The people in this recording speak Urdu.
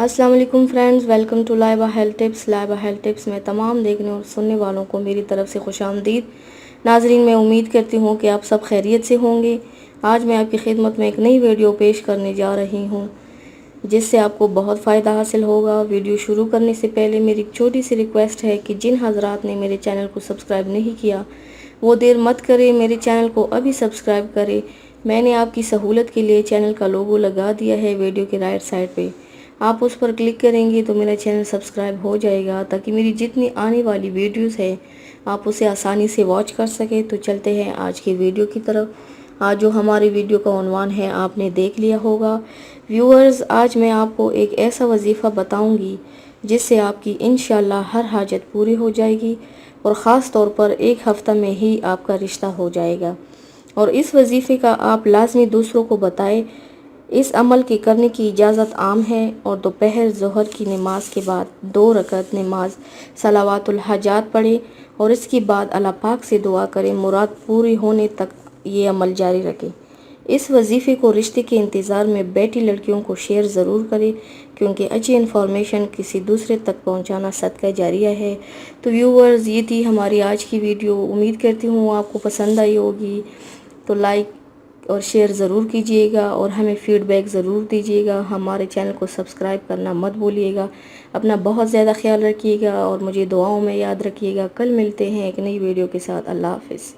السلام علیکم friends, welcome to Laiba health tips. Laiba health tips میں تمام دیکھنے اور سننے والوں کو میری طرف سے خوش آمدید۔ ناظرین، میں امید کرتی ہوں کہ آپ سب خیریت سے ہوں گے۔ آج میں آپ کی خدمت میں ایک نئی ویڈیو پیش کرنے جا رہی ہوں جس سے آپ کو بہت فائدہ حاصل ہوگا۔ ویڈیو شروع کرنے سے پہلے میری ایک چھوٹی سی ریکویسٹ ہے کہ جن حضرات نے میرے چینل کو سبسکرائب نہیں کیا وہ دیر مت کرے، میرے چینل کو ابھی سبسکرائب کرے۔ میں نے آپ کی سہولت کے لیے چینل کا لوگو لگا دیا ہے ویڈیو کے رائٹ سائڈ پہ۔ آپ اس پر کلک کریں گے تو میرا چینل سبسکرائب ہو جائے گا تاکہ میری جتنی آنے والی ویڈیوز ہیں آپ اسے آسانی سے واچ کر سکیں۔ تو چلتے ہیں آج کی ویڈیو کی طرف۔ آج جو ہماری ویڈیو کا عنوان ہے آپ نے دیکھ لیا ہوگا۔ ویورز، آج میں آپ کو ایک ایسا وظیفہ بتاؤں گی جس سے آپ کی انشاءاللہ ہر حاجت پوری ہو جائے گی اور خاص طور پر ایک ہفتہ میں ہی آپ کا رشتہ ہو جائے گا، اور اس وظیفے کا آپ لازمی دوسروں کو بتائیں۔ اس عمل کے کرنے کی اجازت عام ہے، اور دوپہر ظہر کی نماز کے بعد 2 رکعت نماز صلوات الحاجات پڑھیں اور اس کے بعد اللہ پاک سے دعا کریں، مراد پوری ہونے تک یہ عمل جاری رکھیں۔ اس وظیفے کو رشتے کے انتظار میں بیٹھی لڑکیوں کو شیئر ضرور کریں کیونکہ اچھی انفارمیشن کسی دوسرے تک پہنچانا صدقہ جاریہ ہے۔ تو ویورز، یہ تھی ہماری آج کی ویڈیو۔ امید کرتی ہوں آپ کو پسند آئی ہوگی، تو لائک اور شیئر ضرور کیجئے گا اور ہمیں فیڈ بیک ضرور دیجئے گا۔ ہمارے چینل کو سبسکرائب کرنا مت بھولیے گا۔ اپنا بہت زیادہ خیال رکھیے گا اور مجھے دعاؤں میں یاد رکھیے گا۔ کل ملتے ہیں ایک نئی ویڈیو کے ساتھ۔ اللہ حافظ۔